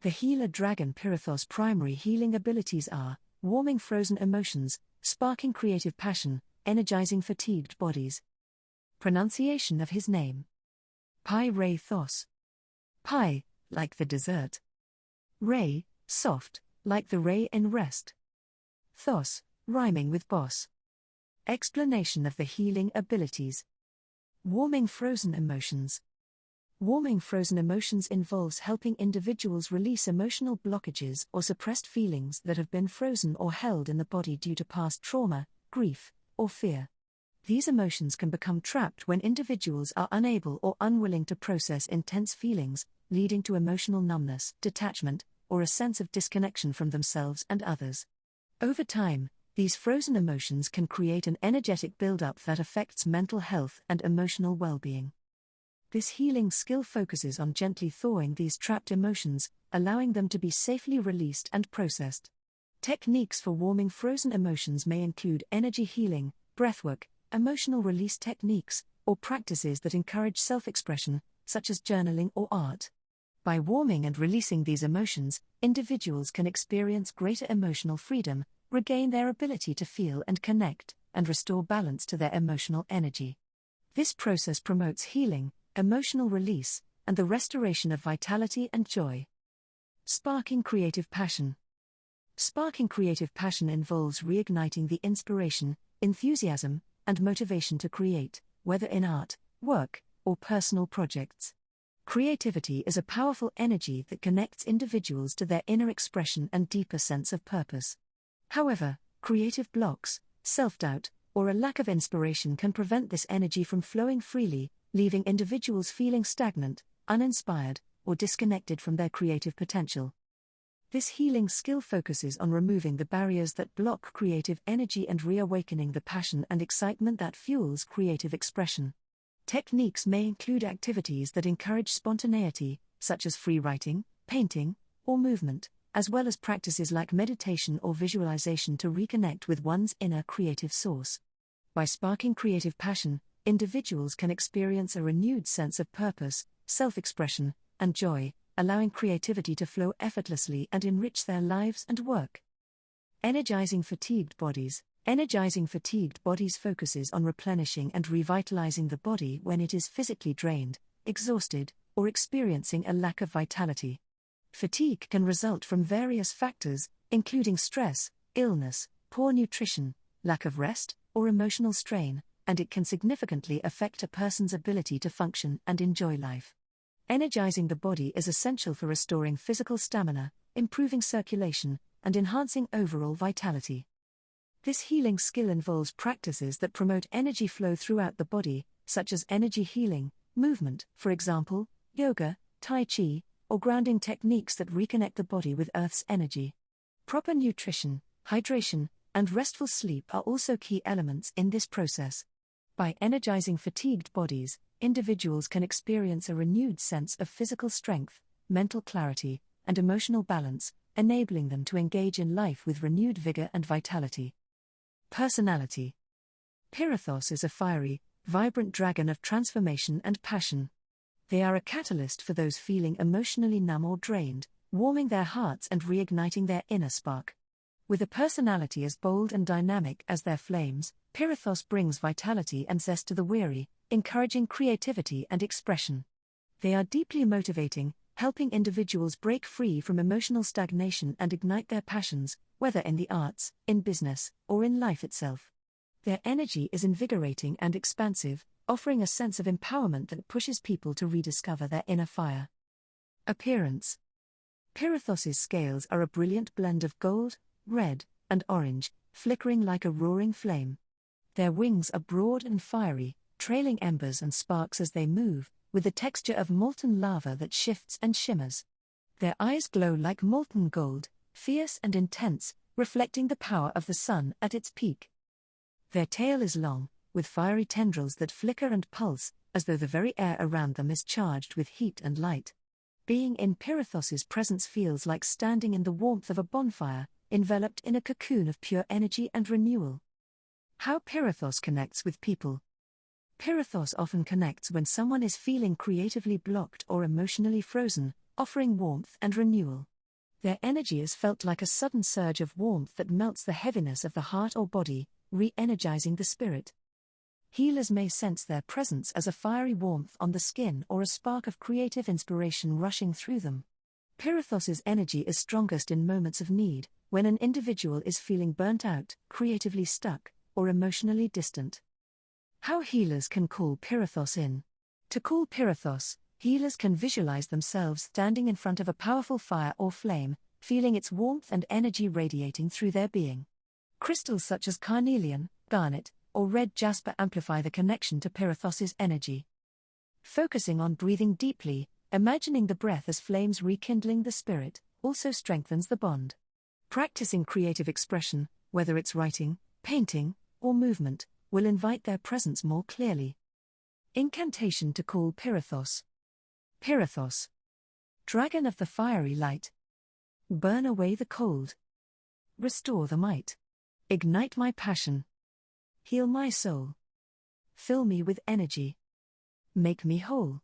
The Healer Dragon Pyrethos' primary healing abilities are warming frozen emotions, sparking creative passion, energizing fatigued bodies. Pronunciation of his name: PIE-reh-thoss. Pi, like the dessert. Reh, soft, like the ray in rest. Thoss, rhyming with boss. Explanation of the healing abilities. Warming frozen emotions. Warming frozen emotions involves helping individuals release emotional blockages or suppressed feelings that have been frozen or held in the body due to past trauma, grief, or fear. These emotions can become trapped when individuals are unable or unwilling to process intense feelings, leading to emotional numbness, detachment, or a sense of disconnection from themselves and others. Over time, these frozen emotions can create an energetic buildup that affects mental health and emotional well-being. This healing skill focuses on gently thawing these trapped emotions, allowing them to be safely released and processed. Techniques for warming frozen emotions may include energy healing, breathwork, emotional release techniques, or practices that encourage self-expression, such as journaling or art. By warming and releasing these emotions, individuals can experience greater emotional freedom, regain their ability to feel and connect, and restore balance to their emotional energy. This process promotes healing, emotional release, and the restoration of vitality and joy. Sparking creative passion. Sparking creative passion involves reigniting the inspiration, enthusiasm, and motivation to create, whether in art, work, or personal projects. Creativity is a powerful energy that connects individuals to their inner expression and deeper sense of purpose. However, creative blocks, self-doubt, or a lack of inspiration can prevent this energy from flowing freely, leaving individuals feeling stagnant, uninspired, or disconnected from their creative potential. This healing skill focuses on removing the barriers that block creative energy and reawakening the passion and excitement that fuels creative expression. Techniques may include activities that encourage spontaneity, such as free writing, painting, or movement, as well as practices like meditation or visualization to reconnect with one's inner creative source. By sparking creative passion, individuals can experience a renewed sense of purpose, self-expression, and joy, allowing creativity to flow effortlessly and enrich their lives and work. Energizing fatigued bodies. Energizing fatigued bodies focuses on replenishing and revitalizing the body when it is physically drained, exhausted, or experiencing a lack of vitality. Fatigue can result from various factors, including stress, illness, poor nutrition, lack of rest, or emotional strain, and it can significantly affect a person's ability to function and enjoy life. Energizing the body is essential for restoring physical stamina, improving circulation, and enhancing overall vitality. This healing skill involves practices that promote energy flow throughout the body, such as energy healing, movement, for example, yoga, tai chi, or grounding techniques that reconnect the body with Earth's energy. Proper nutrition, hydration, and restful sleep are also key elements in this process. By energizing fatigued bodies, individuals can experience a renewed sense of physical strength, mental clarity, and emotional balance, enabling them to engage in life with renewed vigor and vitality. Personality. Pyrethos is a fiery, vibrant dragon of transformation and passion. They are a catalyst for those feeling emotionally numb or drained, warming their hearts and reigniting their inner spark. With a personality as bold and dynamic as their flames, Pyrethos brings vitality and zest to the weary, encouraging creativity and expression. They are deeply motivating, helping individuals break free from emotional stagnation and ignite their passions, whether in the arts, in business, or in life itself. Their energy is invigorating and expansive, offering a sense of empowerment that pushes people to rediscover their inner fire. Appearance. Pyrethos' scales are a brilliant blend of gold, red, and orange, flickering like a roaring flame. Their wings are broad and fiery, trailing embers and sparks as they move, with the texture of molten lava that shifts and shimmers. Their eyes glow like molten gold, fierce and intense, reflecting the power of the sun at its peak. Their tail is long, with fiery tendrils that flicker and pulse, as though the very air around them is charged with heat and light. Being in Pyrethos' presence feels like standing in the warmth of a bonfire, enveloped in a cocoon of pure energy and renewal. How Pyrethos connects with people. Pyrethos often connects when someone is feeling creatively blocked or emotionally frozen, offering warmth and renewal. Their energy is felt like a sudden surge of warmth that melts the heaviness of the heart or body, re-energizing the spirit. Healers may sense their presence as a fiery warmth on the skin or a spark of creative inspiration rushing through them. Pyrethos's energy is strongest in moments of need, when an individual is feeling burnt out, creatively stuck, or emotionally distant. How healers can call Pyrethos in. To call Pyrethos, healers can visualize themselves standing in front of a powerful fire or flame, feeling its warmth and energy radiating through their being. Crystals such as carnelian, garnet, or red jasper amplify the connection to Pyrethos's energy. Focusing on breathing deeply, imagining the breath as flames rekindling the spirit, also strengthens the bond. Practicing creative expression, whether it's writing, painting, or movement, will invite their presence more clearly. Incantation to call Pyrethos. Pyrethos, dragon of the fiery light. Burn away the cold. Restore the might. Ignite my passion. Heal my soul. Fill me with energy. Make me whole.